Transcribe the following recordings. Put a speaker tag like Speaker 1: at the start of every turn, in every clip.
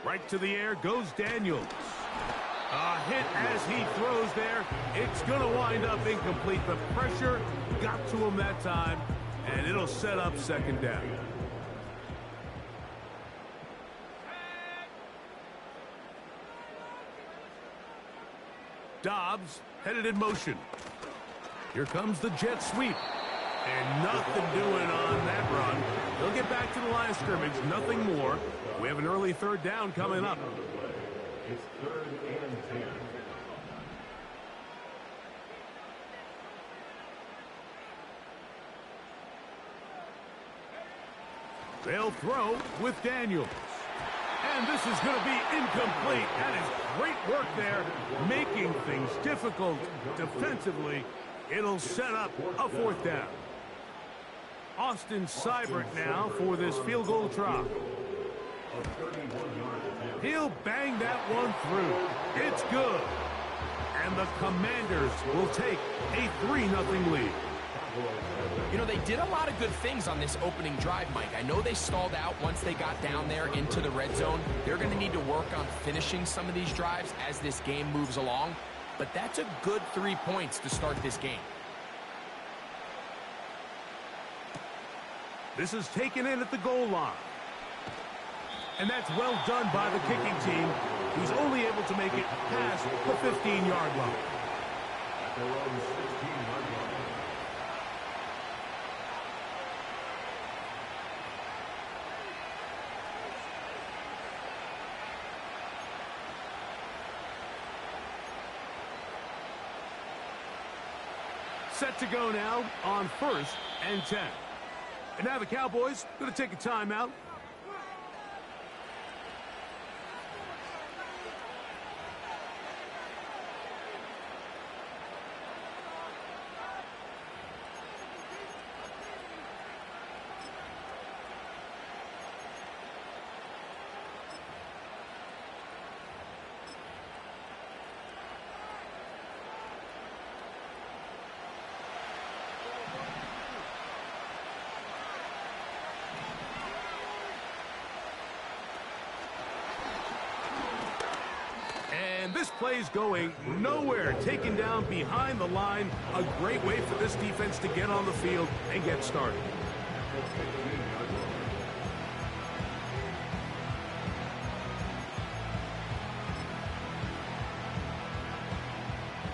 Speaker 1: Right to the air goes Daniels. A hit as he throws there. It's going to wind up incomplete. The pressure got to him that time, and it'll set up second down. Dobbs headed in motion. Here comes the jet sweep. And nothing doing on that run. He'll get back to the line of scrimmage, nothing more. We have an early third down coming up.
Speaker 2: It's 3rd and 10.
Speaker 1: They'll throw with Daniels. And this is going to be incomplete. That is great work there, making things difficult defensively. It'll set up a 4th down. Austin Seibert now for this field goal try. He'll bang that one through. It's good. And the Commanders will take a 3-0 lead.
Speaker 3: You know, they did a lot of good things on this opening drive, Mike. I know they stalled out once they got down there into the red zone. They're going to need to work on finishing some of these drives as this game moves along. But that's a good 3 points to start this game.
Speaker 1: This is taken in at the goal line. And that's well done by the kicking team, who's only able to make it past the 15-yard line.
Speaker 2: At their own 16-yard line.
Speaker 1: Set to go now on 1st and 10. And now the Cowboys going to take a timeout. And this play's going nowhere. Taken down behind the line. A great way for this defense to get on the field and get started.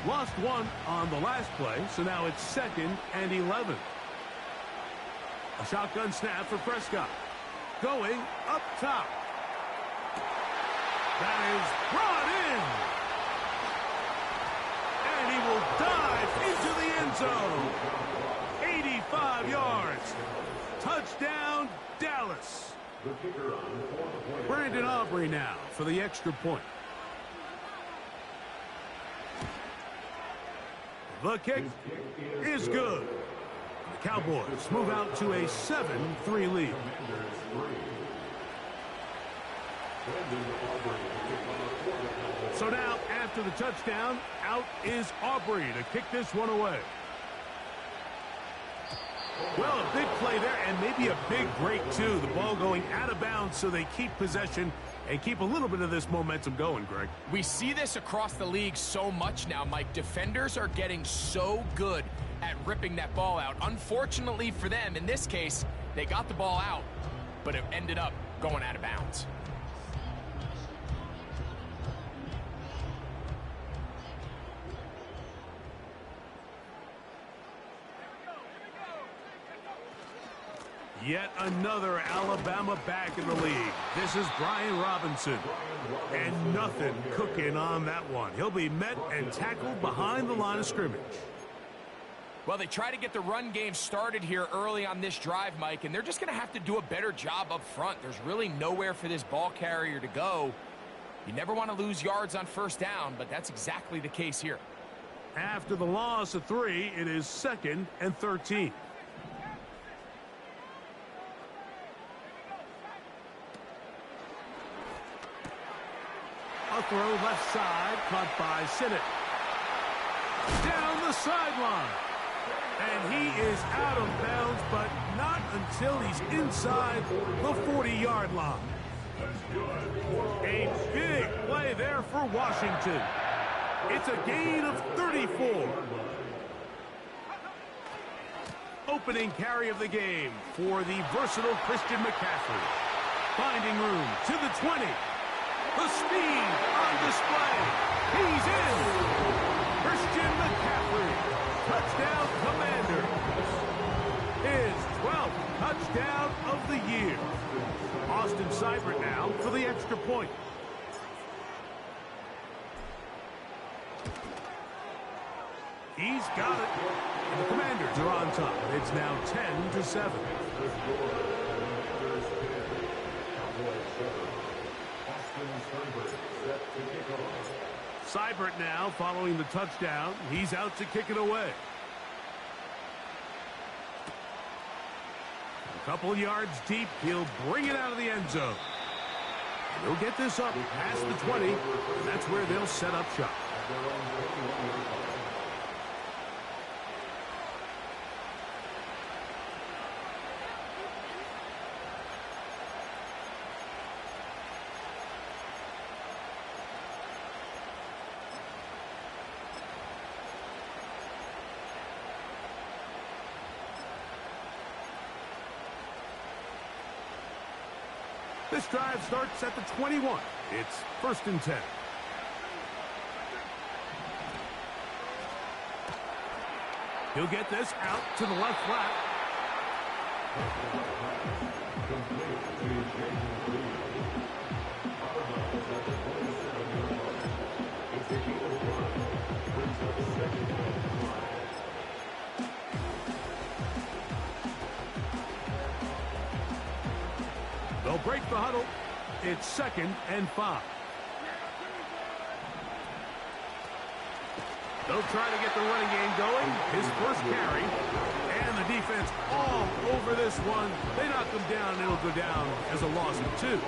Speaker 1: Lost one on the last play, so now it's 2nd and 11. A shotgun snap for Prescott. Going up top. That is brought in. And he will dive into the end zone. 85 yards. Touchdown, Dallas. Brandon Aubrey now for the extra point. The kick is good. The Cowboys move out to a 7-3 lead. So now, after the touchdown, out is Aubrey to kick this one away. Well, a big play there, and maybe a big break, too. The ball going out of bounds, so they keep possession and keep a little bit of this momentum going, Greg.
Speaker 3: We see this across the league so much now, Mike. Defenders are getting so good at ripping that ball out. Unfortunately for them, in this case, they got the ball out, but it ended up going out of bounds.
Speaker 1: Yet another Alabama back in the league. This is Brian Robinson. And nothing cooking on that one. He'll be met and tackled behind the line of scrimmage.
Speaker 3: Well, they try to get the run game started here early on this drive, Mike, and they're just going to have to do a better job up front. There's really nowhere for this ball carrier to go. You never want to lose yards on 1st down, but that's exactly the case here.
Speaker 1: After the loss of 3, it is 2nd and 13. A throw left side, caught by Sinnott. Down the sideline. And he is out of bounds, but not until he's inside the 40-yard line. A big play there for Washington. It's a gain of 34. Opening carry of the game for the versatile Christian McCaffrey. Finding room to the 20. The speed on display. He's in. Christian McCaffrey. Touchdown Commander. His 12th touchdown of the year. Austin Seibert now for the extra point. He's got it. And the Commanders are on top. It's now 10-7. Seibert now following the touchdown. He's out to kick it away. A couple yards deep. He'll bring it out of the end zone. He'll get this up past the 20. And that's where they'll set up shop. This drive starts at the 21. It's 1st and 10. He'll get this out to the left flat. They'll break the huddle. It's 2nd and 5. They'll try to get the running game going. His first carry. And the defense all over this one. They knock him down, and it'll go down as a loss of 2.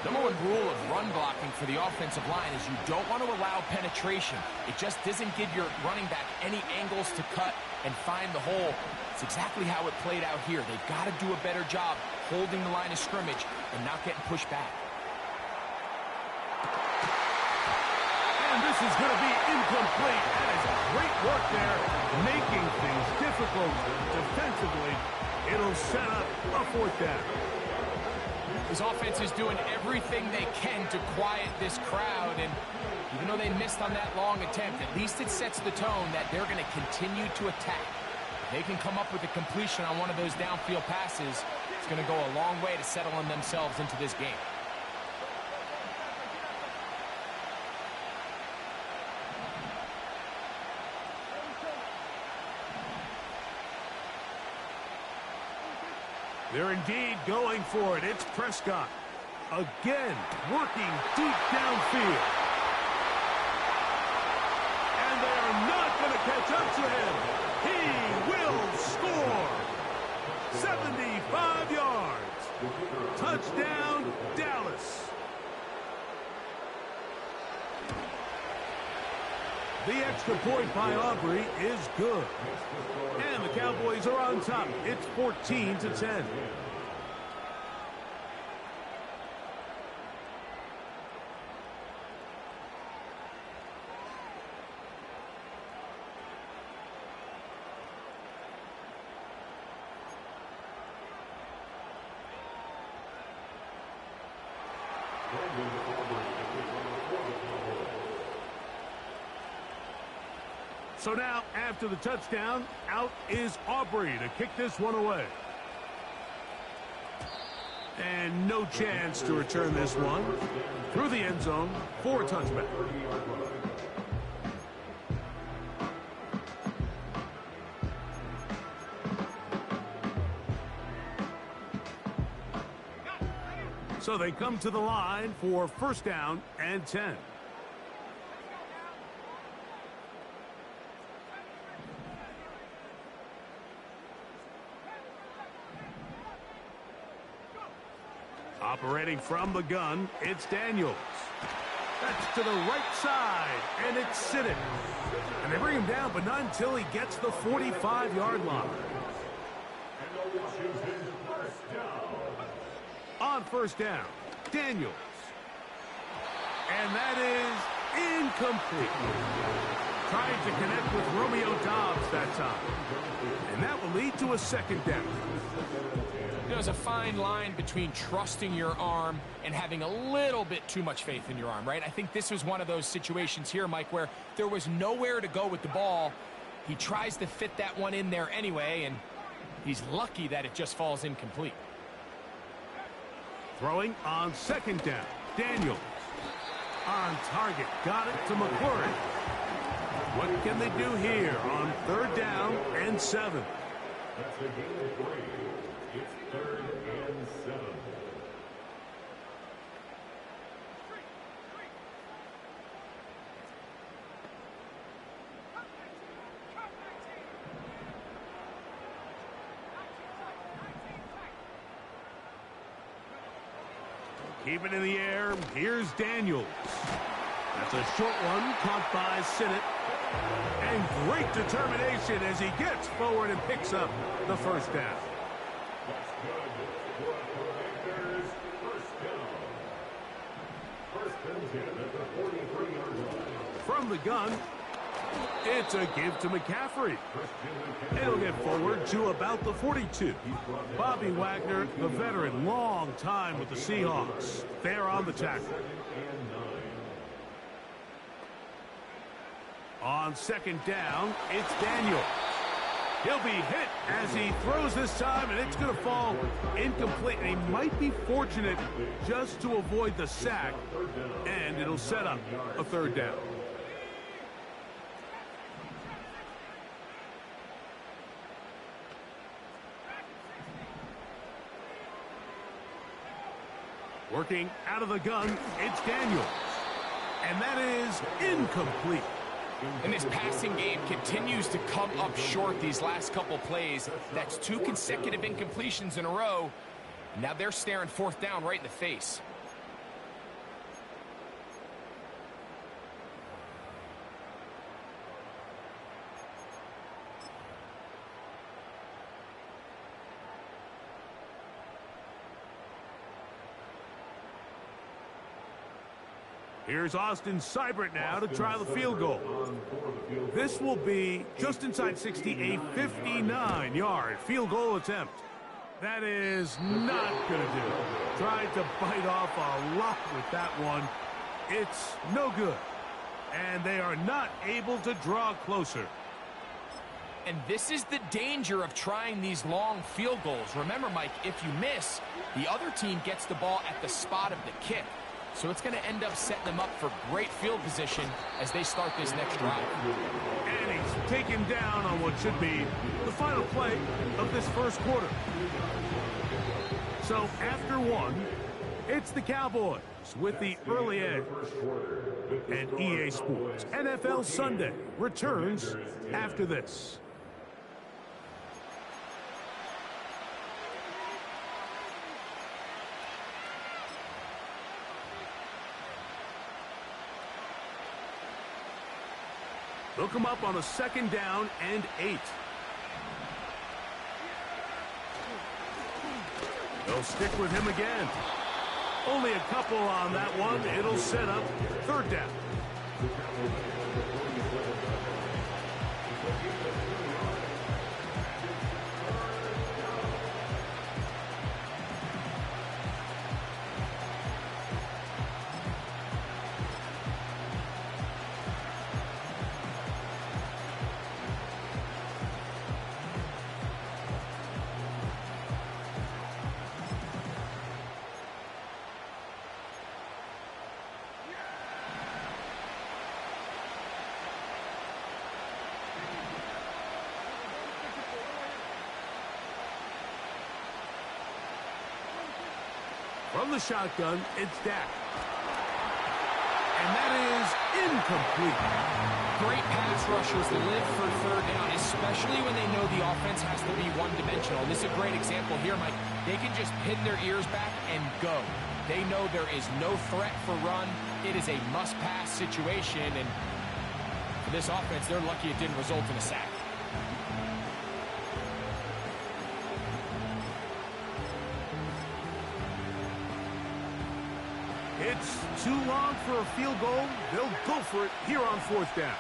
Speaker 3: Number one rule of run blocking for the offensive line is you don't want to allow penetration. It just doesn't give your running back any angles to cut and find the hole. It's exactly how it played out here. They've got to do a better job holding the line of scrimmage and not getting pushed back.
Speaker 1: And this is going to be incomplete. That is great work there, making things difficult defensively. It'll set up a 4th down.
Speaker 3: This offense is doing everything they can to quiet this crowd, and even though they missed on that long attempt, at least it sets the tone that they're going to continue to attack. If they can come up with a completion on one of those downfield passes, it's going to go a long way to settling themselves into this game.
Speaker 1: They're indeed going for it. It's Prescott. Again, working deep downfield. And they are not going to catch up to him. He will score. 75 yards. Touchdown, Dallas. The extra point by Aubrey is good. And the Cowboys are on top. It's 14-10. So now, after the touchdown, out is Aubrey to kick this one away. And no chance to return this one. Through the end zone for a touchback. So they come to the line for 1st down and 10. Operating from the gun, it's Daniels. That's to the right side, and it's Siddick. And they bring him down, but not until he gets the 45-yard line. On 1st down, Daniels. And that is incomplete. Trying to connect with Romeo Dobbs that time. And that will lead to a second down.
Speaker 3: There's a fine line between trusting your arm and having a little bit too much faith in your arm, right? I think this was one of those situations here, Mike, where there was nowhere to go with the ball. He tries to fit that one in there anyway, and he's lucky that it just falls incomplete.
Speaker 1: Throwing on second down. Daniels. On target. Got it to McClurry. What can they do here on third down and 7?
Speaker 2: That's a gain of 3. It's 3rd and 7.
Speaker 1: Keep it in the air. Here's Daniels. That's a short one caught by Sinnott. And great determination as he gets forward and picks up the first down.
Speaker 2: That's good. For the Commanders, first down. First and 10 at the 43-yard line.
Speaker 1: From the gun, it's a give to McCaffrey. It'll get forward to about the 42. Bobby Wagner, the veteran, long time with the Seahawks. They're on the tackle. On second down, it's Daniel. He'll be hit as he throws this time, and it's going to fall incomplete. And he might be fortunate just to avoid the sack, and it'll set up a third down. Working out of the gun, it's Daniels. And that is incomplete.
Speaker 3: And this passing game continues to come up short these last couple plays. That's 2 consecutive incompletions in a row. Now they're staring fourth down right in the face.
Speaker 1: Here's Austin Seibert now to try the field goal. This will be just inside 60, a 59-yard field goal attempt. That is not going to do it. Tried to bite off a lot with that one. It's no good. And they are not able to draw closer.
Speaker 3: And this is the danger of trying these long field goals. Remember, Mike, if you miss, the other team gets the ball at the spot of the kick. So it's going to end up setting them up for great field position as they start this next drive.
Speaker 1: And he's taken down on what should be the final play of this first quarter. So after one, it's the Cowboys with the early edge. And EA Sports NFL Sunday returns after this. They'll come up on a second down and 8. They'll stick with him again. Only a couple on that one. It'll set up third down. From the shotgun, it's Dak. And that is incomplete.
Speaker 3: Great pass rushers live for third down, especially when they know the offense has to be one-dimensional. This is a great example here, Mike. They can just pin their ears back and go. They know there is no threat for run. It is a must-pass situation, and for this offense, they're lucky it didn't result in a sack.
Speaker 1: It's too long for a field goal. They'll go for it here on 4th down.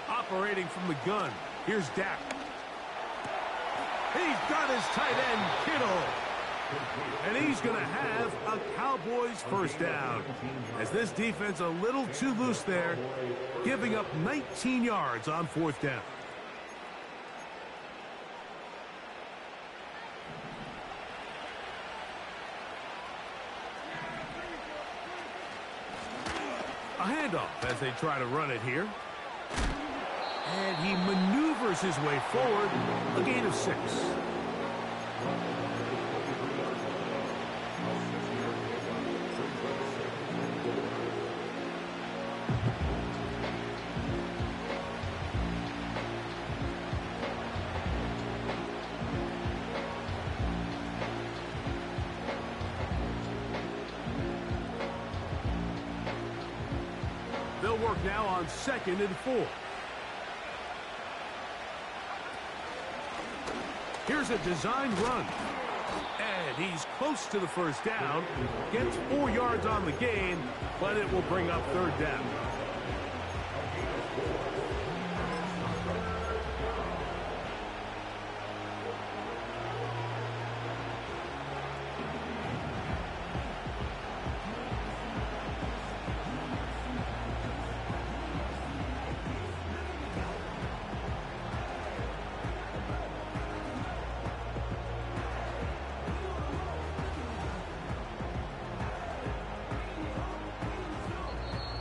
Speaker 1: Operating from the gun, here's Dak. He's got his tight end, Kittle. And he's going to have a Cowboys first down. As this defense a little too loose there, giving up 19 yards on 4th down. A handoff as they try to run it here. And he maneuvers his way forward, a gain of 6. They'll work now on 2nd and 4. Here's a designed run. And he's close to the first down. Gets 4 yards on the gain, but it will bring up 3rd down.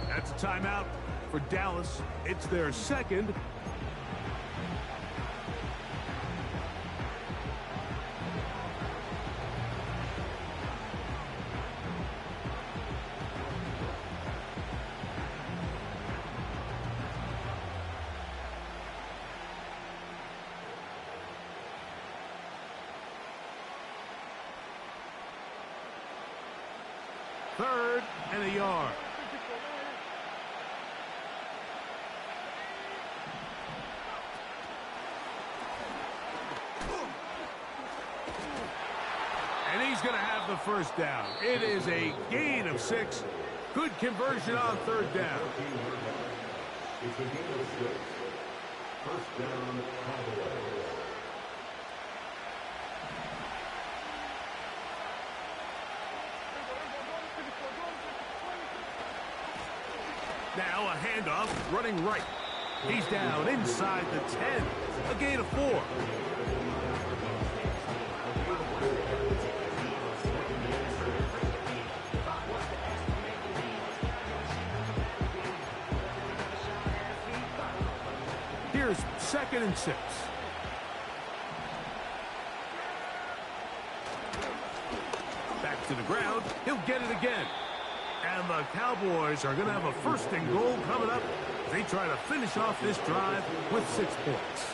Speaker 1: That's a timeout for Dallas. It's their 2nd. Third and a yard. And he's going to have the first down. It is a gain of 6. Good conversion on 3rd down.
Speaker 2: It's a gain of 6. First down, Cowboys.
Speaker 1: Now a handoff, running right. He's down inside the 10. A gain of 4. Here's 2nd and 6. Back to the ground. He'll get it again. And the Cowboys are going to have a 1st and goal coming up. They try to finish off this drive with 6 points.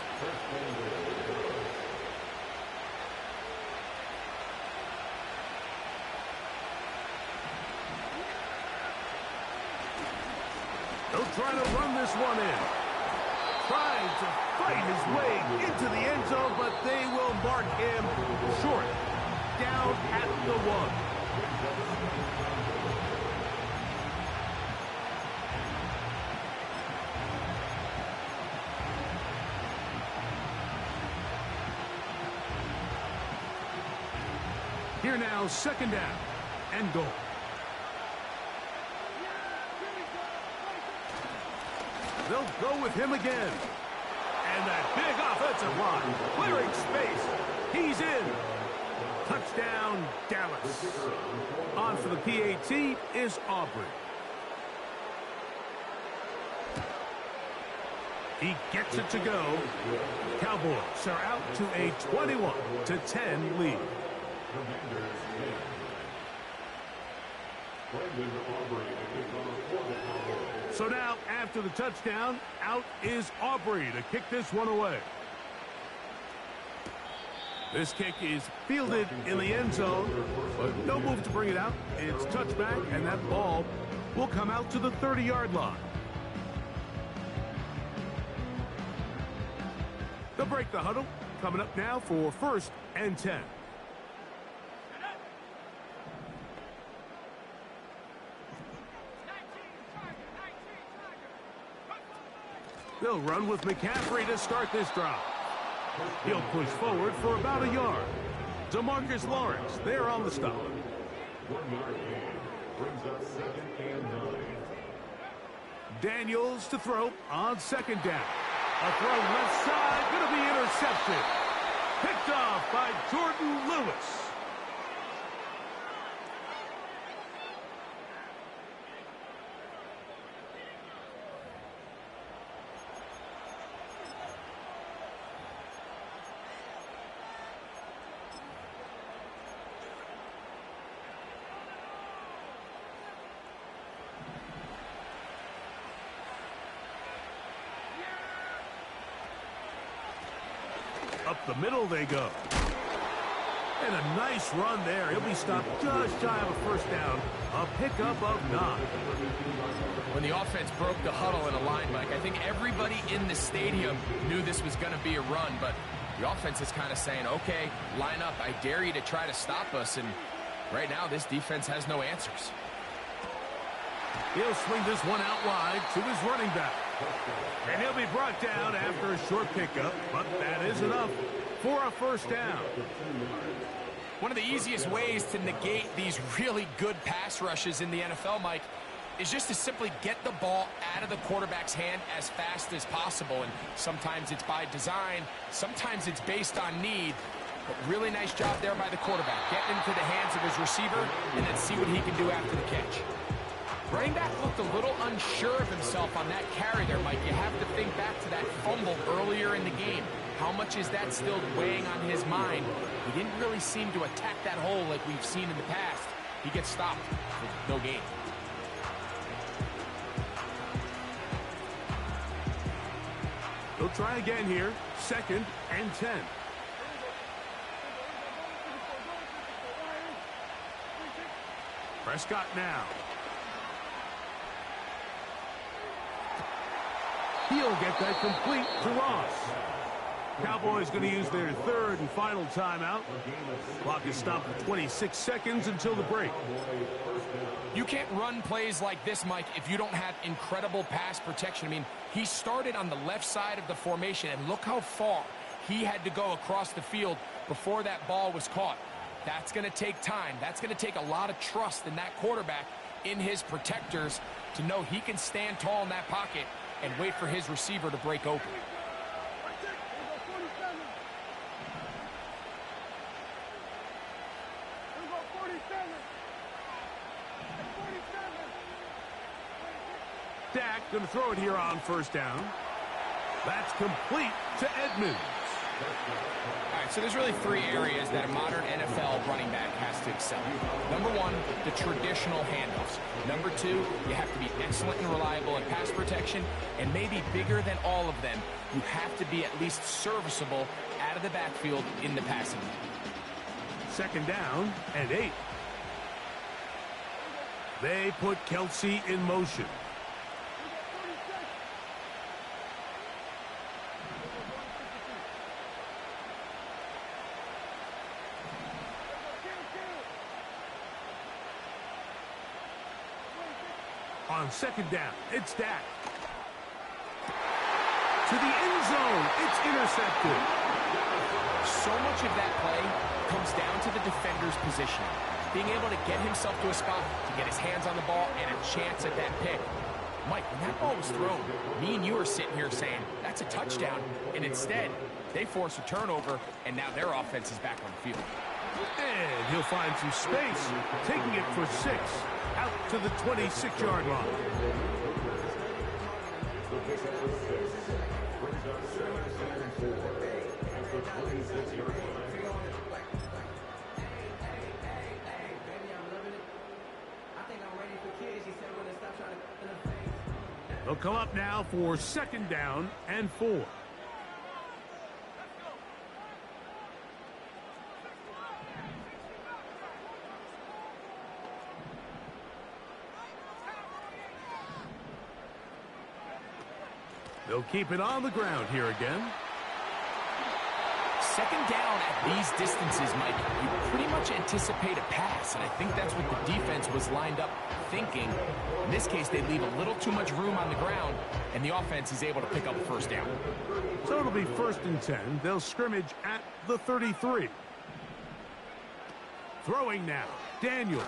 Speaker 1: They'll try to run this one in. Trying to fight his way into the end zone, but they will mark him short. Down at the 1. Here now, 2nd down and goal. They'll go with him again. And that big offensive line, clearing space. He's in. Touchdown, Dallas. On for the PAT is Aubrey. He gets it to go. Cowboys are out to a 21-10 lead. So now, after the touchdown, out is Aubrey to kick this one away. This kick is fielded in the end zone, but no move to bring it out. It's touchback, and that ball will come out to the 30-yard line. They'll break the huddle. Coming up now for 1st and 10. They'll run with McCaffrey to start this drive. He'll push forward for about a yard. DeMarcus Lawrence there on the stop.
Speaker 2: 1 yard gain brings up 2nd and 9.
Speaker 1: Daniels to throw on 2nd down. A throw left side, going to be intercepted. Picked off by Jordan Lewis. Up the middle they go. And a nice run there. He'll be stopped just shy of a 1st down. A pickup of 9.
Speaker 3: When the offense broke the huddle in a line, Mike, I think everybody in the stadium knew this was going to be a run, but the offense is kind of saying, okay, line up. I dare you to try to stop us, and right now this defense has no answers.
Speaker 1: He'll swing this one out wide to his running back. And he'll be brought down after a short pickup, but that is enough for a 1st down.
Speaker 3: One of the easiest ways to negate these really good pass rushes in the NFL, Mike, is just to simply get the ball out of the quarterback's hand as fast as possible. And sometimes it's by design, sometimes it's based on need. But really nice job there by the quarterback. Get into the hands of his receiver and then see what he can do after the catch. Running back looked a little unsure of himself on that carry there, Mike. You have to think back to that fumble earlier in the game. How much is that still weighing on his mind? He didn't really seem to attack that hole like we've seen in the past. He gets stopped with no gain.
Speaker 1: They'll try again here. 2nd and 10. Prescott now. He'll get that complete to Ross. Cowboys going to use their 3rd and final timeout. Clock is stopped at 26 seconds until the break.
Speaker 3: You can't run plays like this, Mike, if you don't have incredible pass protection. I mean, he started on the left side of the formation, and look how far he had to go across the field before that ball was caught. That's going to take time. That's going to take a lot of trust in that quarterback, in his protectors, to know he can stand tall in that pocket and wait for his receiver to break open.
Speaker 1: Dak going to throw it here on 1st down. That's complete to Edmonds.
Speaker 3: All right, so there's really 3 areas that a modern NFL running back has to excel. Number 1, the traditional handoffs. Number 2, you have to be excellent and reliable in pass protection. And maybe bigger than all of them, you have to be at least serviceable out of the backfield in the passing game.
Speaker 1: 2nd down and 8. They put Kelsey in motion. On 2nd down, it's Dak. To the end zone, it's intercepted.
Speaker 3: So much of that play comes down to the defender's position. Being able to get himself to a spot, to get his hands on the ball, and a chance at that pick. Mike, when that ball was thrown, me and you are sitting here saying, that's a touchdown. And instead, they force a turnover, and now their offense is back on the field.
Speaker 1: And he'll find some space, taking it for 6, out to the 26-yard line. They'll come up now for 2nd down and 4. They'll keep it on the ground here again.
Speaker 3: Second down at these distances, Mike, you pretty much anticipate a pass, and I think that's what the defense was lined up thinking. In this case, they leave a little too much room on the ground, and the offense is able to pick up a first down.
Speaker 1: So it'll be 1st and 10. They'll scrimmage at the 33. Throwing now, Daniels.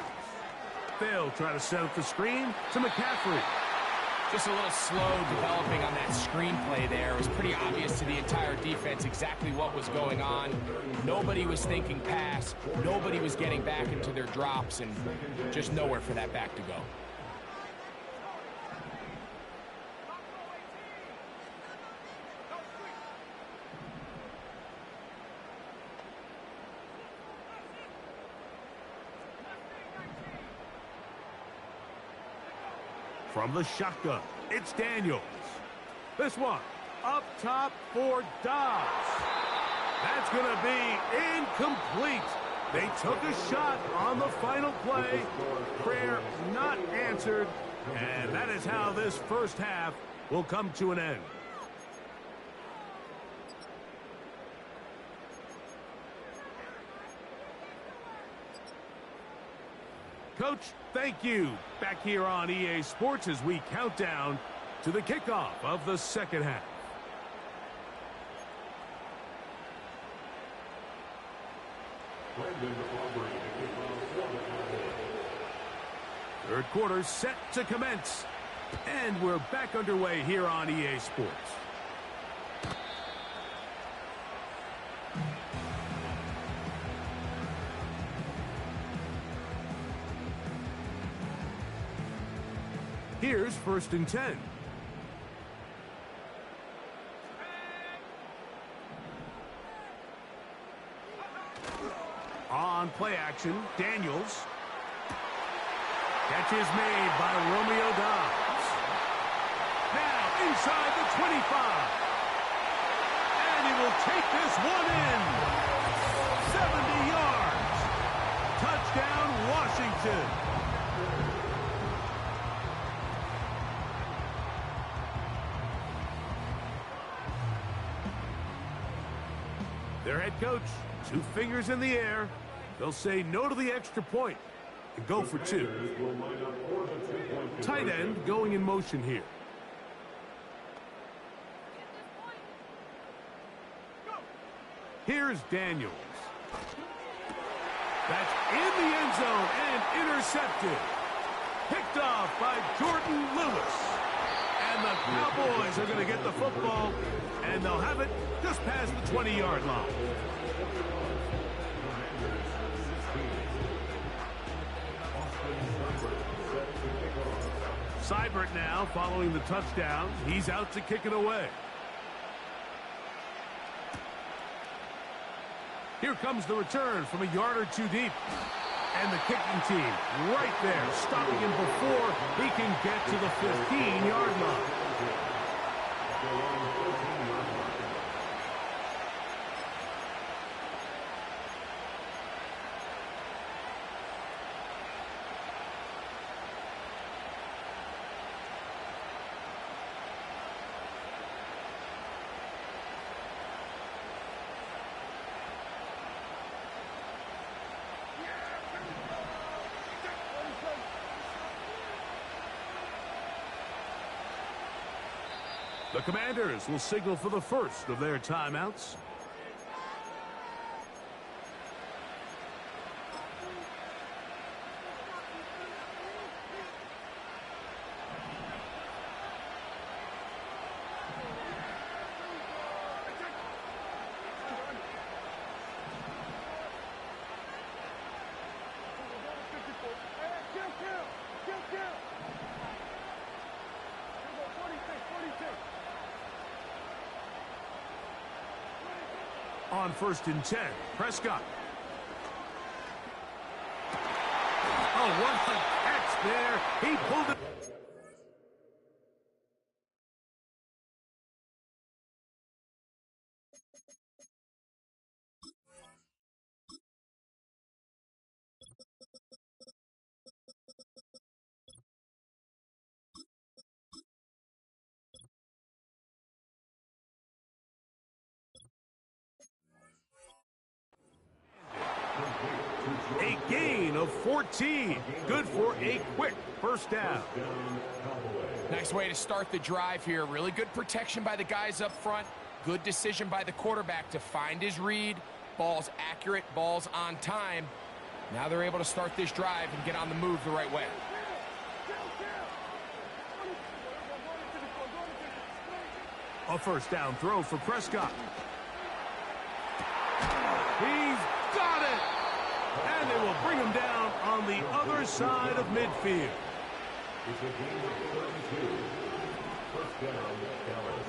Speaker 1: They'll try to set up the screen to McCaffrey.
Speaker 3: Just a little slow developing on that screenplay there. It was pretty obvious to the entire defense exactly what was going on. Nobody was thinking pass. Nobody was getting back into their drops, and just nowhere for that back to go.
Speaker 1: From the shotgun, it's Daniels. This one, up top for Dobbs. That's going to be incomplete. They took a shot on the final play. Prayer not answered. And that is how this first half will come to an end. Coach, thank you. Back here on EA Sports as we count down to the kickoff of the second half. Third quarter set to commence. And we're back underway here on EA Sports. Here's 1st and 10. On play action, Daniels. Catch is made by Romeo Dobbs. Now inside the 25. And he will take this one in. 70 yards. Touchdown, Washington. Their head coach, 2 fingers in the air. They'll say no to the extra point and go for 2. Tight end going in motion here. Here's Daniels. That's in the end zone and intercepted. Picked off by Jordan Lewis. And the Cowboys are going to get the football, and they'll have it just past the 20-yard line. Seibert now following the touchdown. He's out to kick it away. Here comes the return from a yard or 2 deep. And the kicking team right there, stopping him before he can get to the 15-yard line. The Commanders will signal for the first of their timeouts. On 1st and 10, Prescott. Oh, what a catch there. He pulled it. 14. Good for a quick first down.
Speaker 3: Nice way to start the drive here. Really good protection by the guys up front. Good decision by the quarterback to find his read. Ball's accurate, ball's on time. Now they're able to start this drive and get on the move the right way.
Speaker 1: A first down throw for Prescott. He's got it! And they will bring him down on the other side of midfield.
Speaker 2: It's a game of 32. First down, Dallas.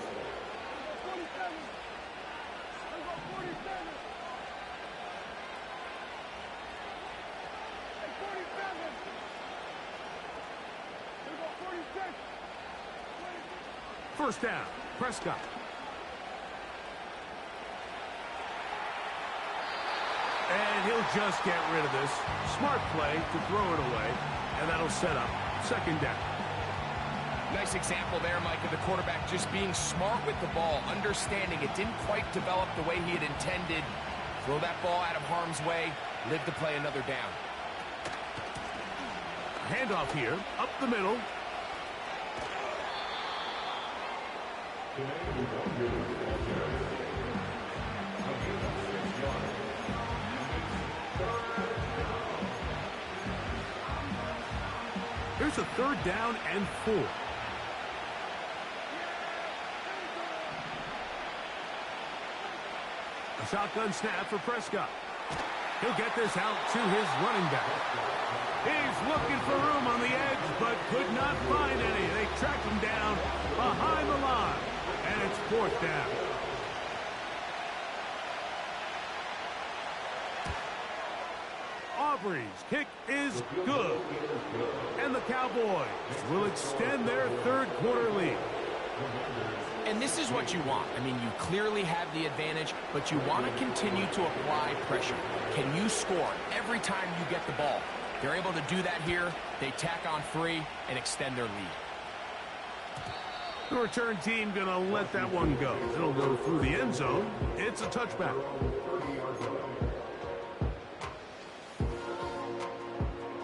Speaker 1: First down, Prescott. And he'll just get rid of this. Smart play to throw it away, and that'll set up second down.
Speaker 3: Nice example there, Mike, of the quarterback just being smart with the ball, understanding it didn't quite develop the way he had intended. Throw that ball out of harm's way, live to play another down.
Speaker 1: Handoff here, up the middle. Here's a third down and 4. A shotgun snap for Prescott. He'll get this out to his running back. He's looking for room on the edge, but could not find any. They tracked him down behind the line, and it's fourth down. Aubrey's kick is good. And the Cowboys will extend their third quarter lead.
Speaker 3: And this is what you want. I mean, you clearly have the advantage, but you want to continue to apply pressure. Can you score every time you get the ball? They're able to do that here. They tack on 3 and extend their lead.
Speaker 1: The return team going to let that one go. It'll go through the end zone. It's a touchback.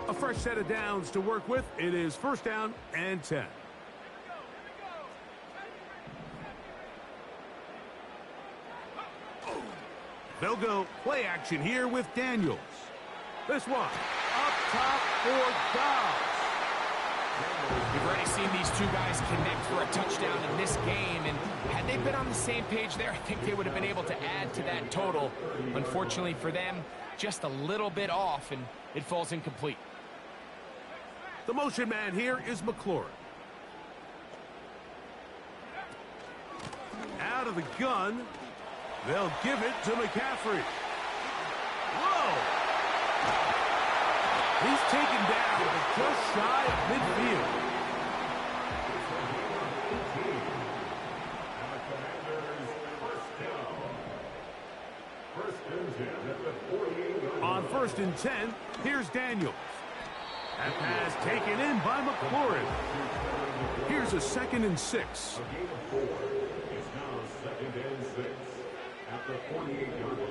Speaker 1: A fresh set of downs to work with. It is first down and 10. They'll go play action here with Daniels. This one up top for Dobbs.
Speaker 3: We've already seen these two guys connect for a touchdown in this game, and had they been on the same page there, I think they would have been able to add to that total. Unfortunately for them, just a little bit off, and it falls incomplete.
Speaker 1: The motion man here is McLaurin. Out of the gun. They'll give it to McCaffrey. Whoa! He's taken down, but just shy of midfield. On first and 10, here's Daniels. That pass taken in by McLaurin. Here's a second and 6.
Speaker 2: A game of 4 is now second and 6 at the 48-yard line.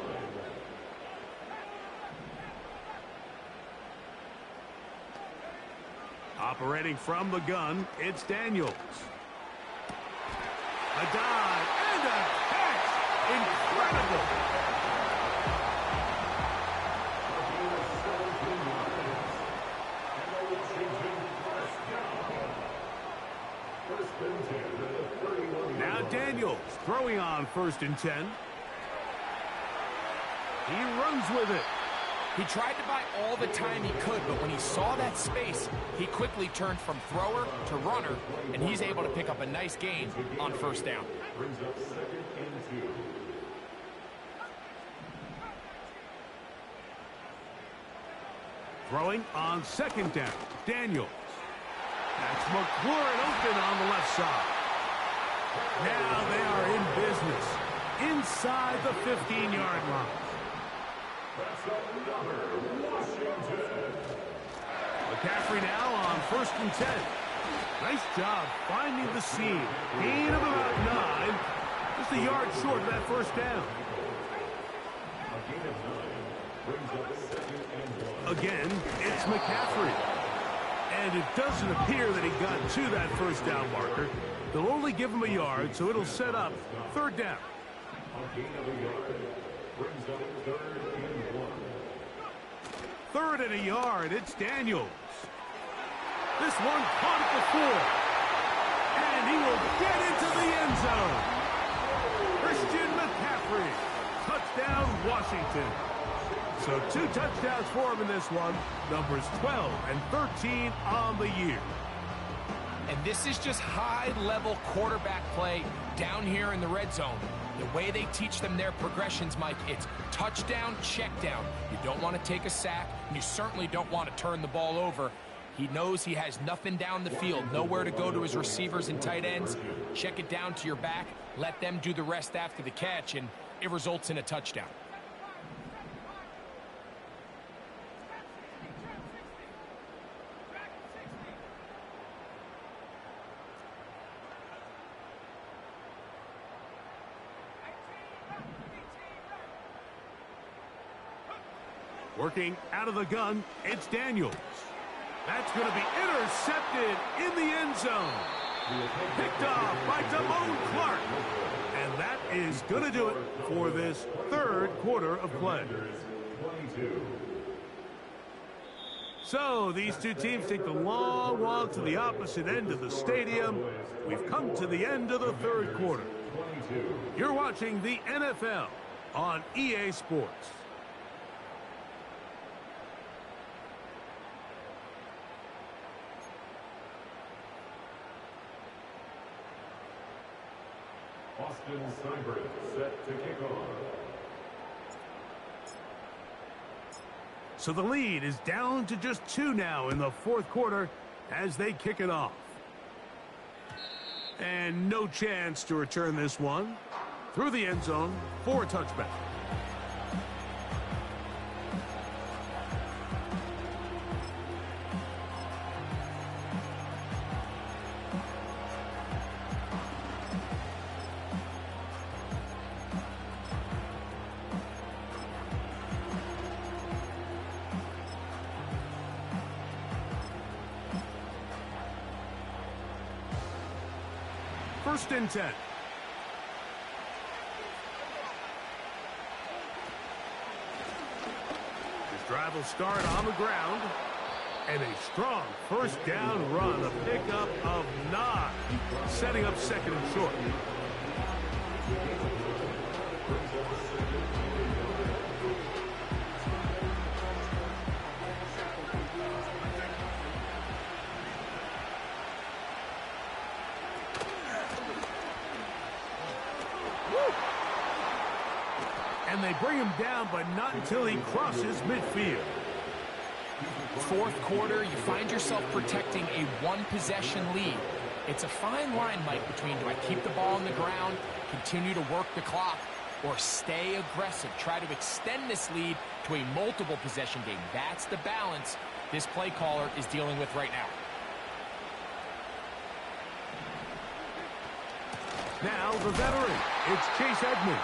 Speaker 1: Operating from the gun, it's Daniels. A dive and a catch. Incredible. Now Daniels throwing on first and 10. He runs with it.
Speaker 3: He tried to buy all the time he could, but when he saw that space, he quickly turned from thrower to runner, and he's able to pick up a nice gain on first down.
Speaker 2: Brings up second and 2.
Speaker 1: Throwing on second down. Daniels. That's McLaurin open on the left side. Now they are in business inside the 15-yard line.
Speaker 2: That's another Washington.
Speaker 1: McCaffrey now on first and 10. Nice job finding the seam. Gain of about 9. Just a yard short of that first down.
Speaker 2: A gain of 9.
Speaker 1: Again, it's McCaffrey. And it doesn't appear that he got to that first down marker. They'll only give him a yard, so it'll set up third down. Third and a yard, it's Daniels. This one caught at the 4. And he will get into the end zone. Christian McCaffrey. Touchdown, Washington. So 2 touchdowns for him in this one. Numbers 12 and 13 on the year.
Speaker 3: And this is just high-level quarterback play down here in the red zone. The way they teach them their progressions, Mike, it's touchdown, check down. You don't want to take a sack, and you certainly don't want to turn the ball over. He knows he has nothing down the field, nowhere to go to his receivers and tight ends. Check it down to your back, let them do the rest after the catch, and it results in a touchdown.
Speaker 1: Working out of the gun, it's Daniels. That's going to be intercepted in the end zone. Picked off by Damone Clark. And that is going to do it for this third quarter of play. So these two teams take the long walk to the opposite end of the stadium. We've come to the end of the third quarter. You're watching the NFL on EA Sports.
Speaker 2: Austin Seibert set to kick off.
Speaker 1: So the lead is down to just 2 now in the fourth quarter as they kick it off. And no chance to return this one. Through the end zone for a touchback. First and 10. This drive will start on the ground. And a strong first down run, a pickup of 9, setting up second and short. And they bring him down, but not until he crosses midfield.
Speaker 3: Fourth quarter, you find yourself protecting a one-possession lead. It's a fine line, Mike, between do I keep the ball on the ground, continue to work the clock, or stay aggressive, try to extend this lead to a multiple possession game. That's the balance this play caller is dealing with right now.
Speaker 1: Now the veteran, it's Chase Edmonds.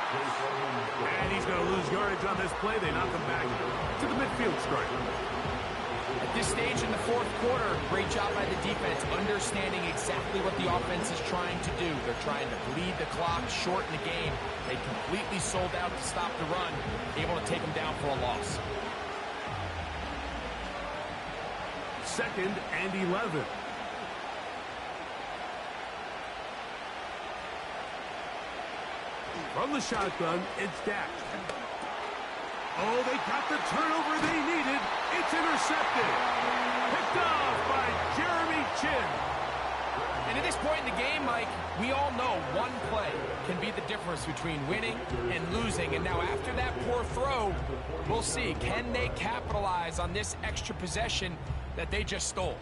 Speaker 1: And he's going to lose yardage on this play. They knock him back to the midfield stripe.
Speaker 3: At this stage in the fourth quarter, great job by the defense, understanding exactly what the offense is trying to do. They're trying to bleed the clock, shorten the game. They completely sold out to stop the run, able to take them down for a loss.
Speaker 1: Second and 11. From the shotgun, it's Dak. Oh, they got the turnover they needed. It's intercepted. Picked off by Jeremy Chin.
Speaker 3: And at this point in the game, Mike, we all know one play can be the difference between winning and losing. And now after that poor throw, we'll see, can they capitalize on this extra possession that they just stole?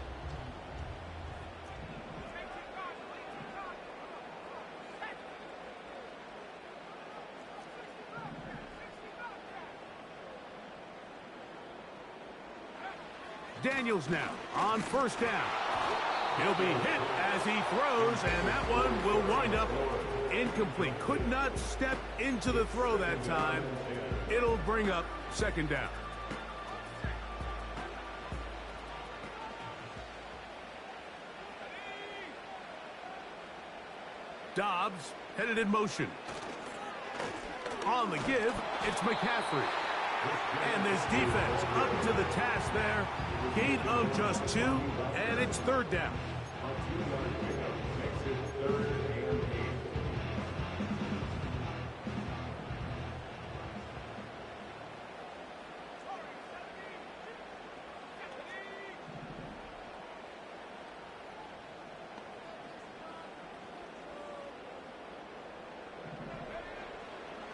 Speaker 1: Daniels now on first down. He'll be hit as he throws, and that one will wind up incomplete. Could not step into the throw that time. It'll bring up second down. Dobbs headed in motion. On the give, it's McCaffrey. And this defense up to the task there. Gain of just 2, and it's 3rd down.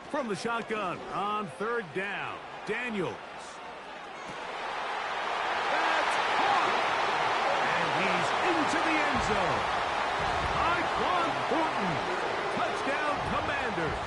Speaker 1: From the shotgun on 3rd down, Daniels. That's caught! And he's into the end zone. Tyquan Thornton. Touchdown, Commanders.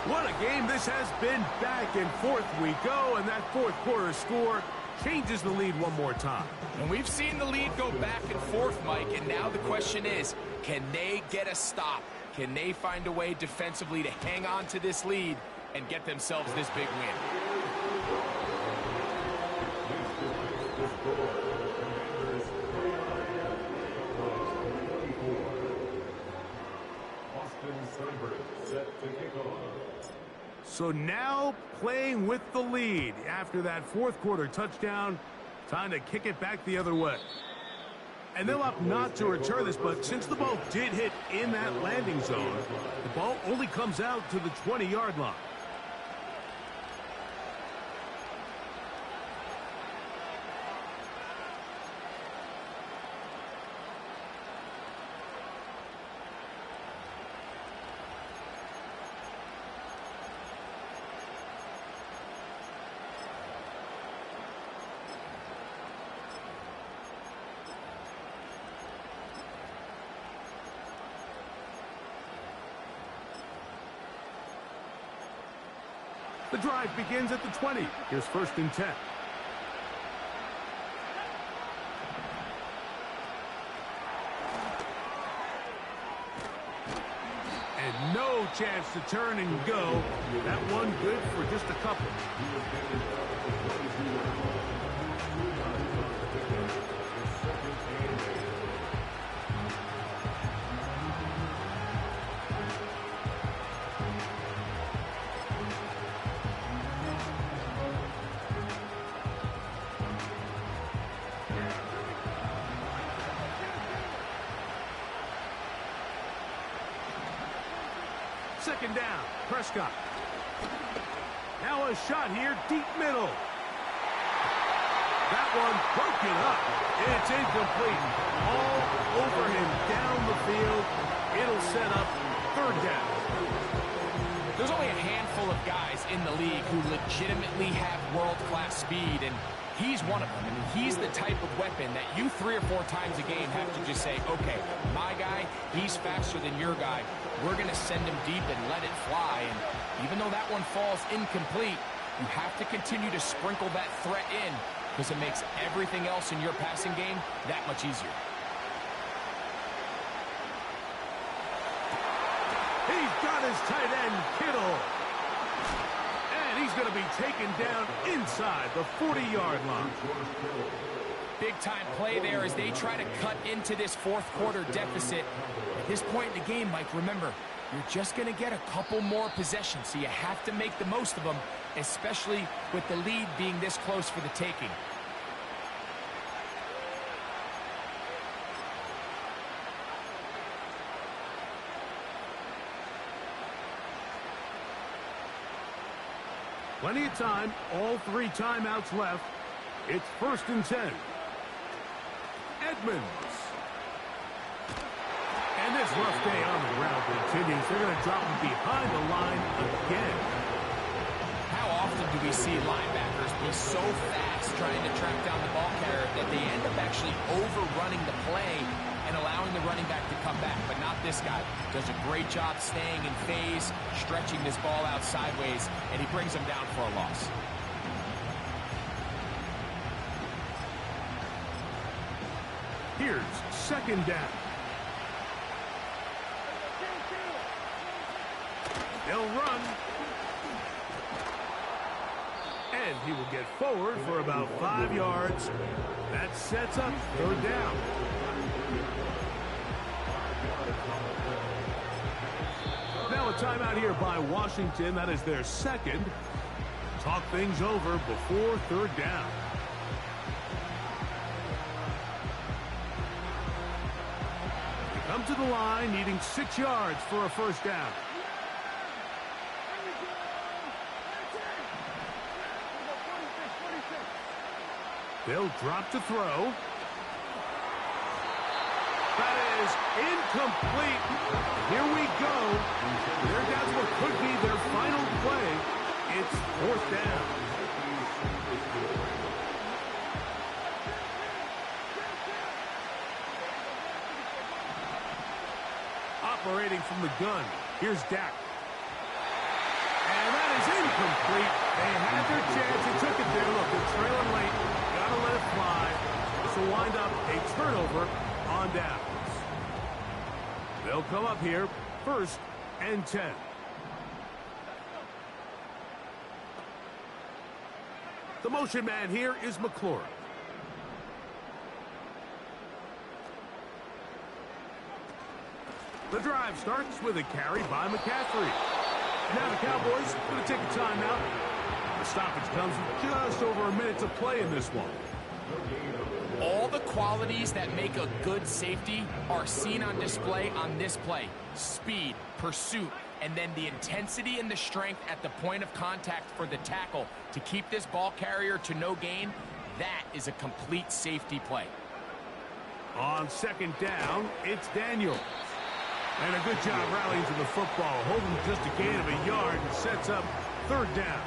Speaker 1: What a game this has been. Back and forth we go, and that 4th quarter score changes the lead one more time.
Speaker 3: And we've seen the lead go back and forth, Mike, and now the question is, can they get a stop? Can they find a way defensively to hang on to this lead and get themselves this big win?
Speaker 1: So now playing with the lead after that 4th quarter touchdown, time to kick it back the other way. And they'll opt not to return this, but since the ball did hit in that landing zone, the ball only comes out to the 20-yard line. The drive begins at the 20. Here's 1st and 10. And no chance to turn and go. That one good for just a couple. Second down, Prescott. Now a shot here, deep middle. That one broken up. It's incomplete. All over him down the field. It'll set up 3rd down.
Speaker 3: There's only a handful of guys in the league who legitimately have world-class speed, and he's one of them. I mean, he's the type of weapon that you 3 or 4 times a game have to just say, okay, my guy, he's faster than your guy. We're going to send him deep and let it fly. And even though that one falls incomplete, you have to continue to sprinkle that threat in because it makes everything else in your passing game that much easier.
Speaker 1: He's got his tight end, Kittle. And he's going to be taken down inside the 40-yard line.
Speaker 3: Big-time play there as they try to cut into this 4th quarter deficit. At this point in the game, Mike, remember, you're just going to get a couple more possessions, so you have to make the most of them, especially with the lead being this close for the taking.
Speaker 1: Plenty of time, all 3 timeouts left. It's 1st and 10. Edmonds. And this rough day on the ground continues. They're going to drop him behind the line again.
Speaker 3: How often do we see linebackers be so fast trying to track down the ball carrier that they end up actually overrunning the play and allowing the running back to come back? But not this guy. Does a great job staying in phase, stretching this ball out sideways, and he brings him down for a loss.
Speaker 1: Here's 2nd down. They'll run. And he will get forward for about 5 yards. That sets up 3rd down. timeout here by Washington. That is their second. Talk things over before third down. They come to the line needing 6 yards for a first down. They'll drop to throw. That is incomplete. Here we go. They're down to what could be their final play. It's fourth down. Operating from the gun. Here's Dak. And that is incomplete. They had their chance. They took it there. Look, they're trailing late. Got to let it fly. This will wind up a turnover on downs. They'll come up here, 1st and 10. The motion man here is McLaurin. The drive starts with a carry by McCaffrey. Now the Cowboys going to take a timeout. The stoppage comes with just over a minute to play in this one.
Speaker 3: All the qualities that make a good safety are seen on display on this play. Speed, pursuit, and then the intensity and the strength at the point of contact for the tackle to keep this ball carrier to no gain. That is a complete safety play.
Speaker 1: On second down, it's Daniel. And a good job rallying to the football, holding just a gain of a yard and sets up third down.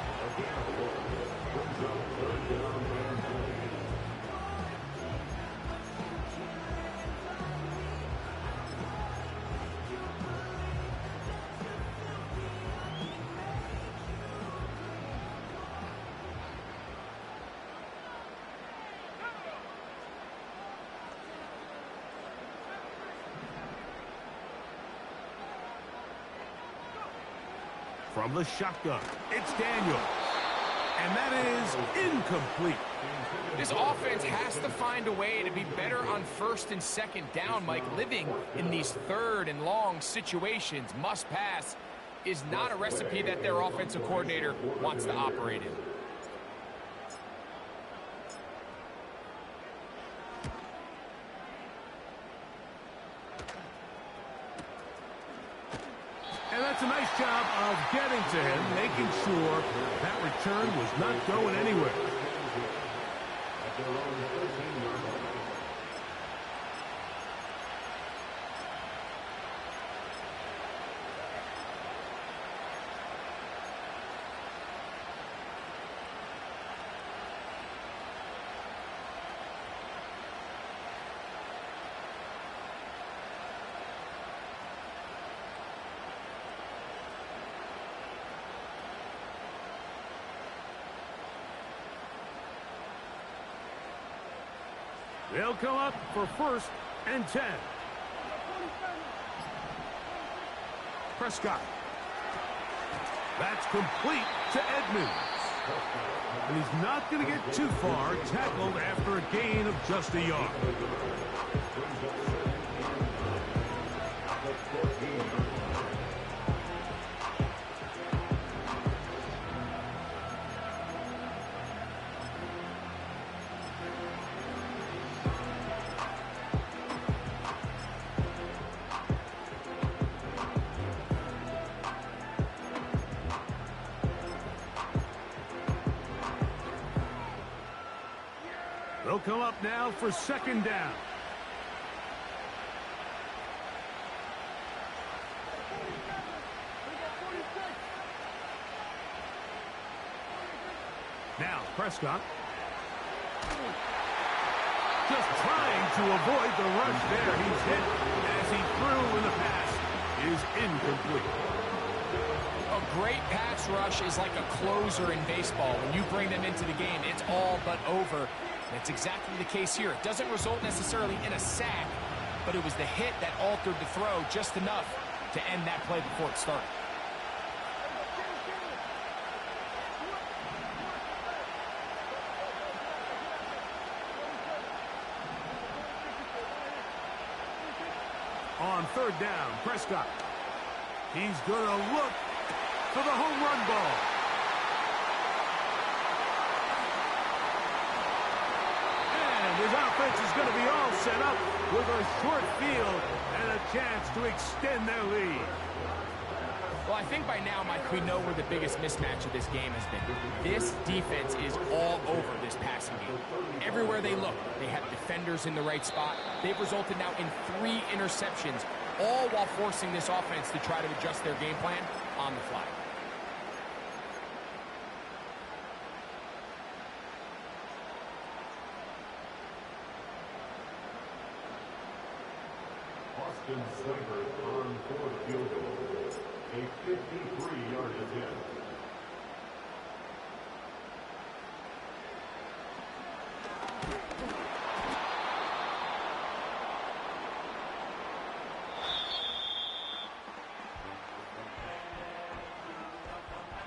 Speaker 1: From the shotgun, it's Daniel. And that is incomplete.
Speaker 3: This offense has to find a way to be better on 1st and 2nd down, Mike. Living in these 3rd and long situations, must pass, is not a recipe that their offensive coordinator wants to operate in.
Speaker 1: And that's a nice job of getting to him, making sure that return was not going anywhere. They'll come up for 1st and 10. Prescott. That's complete to Edmonds. And he's not going to get too far, tackled after a gain of just a yard. They'll come up now for 2nd down. Now, Prescott. Just trying to avoid the rush there. He's hit as he threw, and the pass is incomplete.
Speaker 3: A great pass rush is like a closer in baseball. When you bring them into the game, it's all but over. That's exactly the case here. It doesn't result necessarily in a sack, but it was the hit that altered the throw just enough to end that play before it started.
Speaker 1: On 3rd down, Prescott. He's going to look for the home run ball. And his offense is going to be all set up with a short field and a chance to extend their lead.
Speaker 3: Well, I think by now, Mike, we know where the biggest mismatch of this game has been. This defense is all over this passing game. Everywhere they look, they have defenders in the right spot. They've resulted now in 3 interceptions, all while forcing this offense to try to adjust their game plan on the fly.
Speaker 2: Austin Sniper on for the field goal. A 53-yard attempt.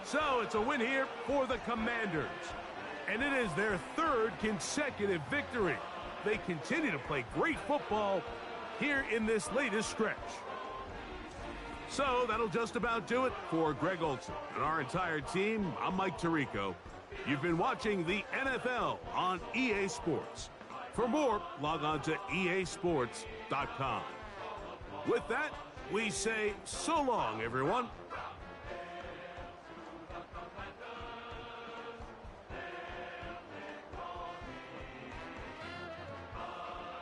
Speaker 1: So it's a win here for the Commanders. And it is their 3rd consecutive victory. They continue to play great football here in this latest stretch. So that'll just about do it for Greg Olson and our entire team. I'm Mike Tirico. You've been watching the NFL on EA Sports. For more, log on to easports.com. With that, we say so long, everyone.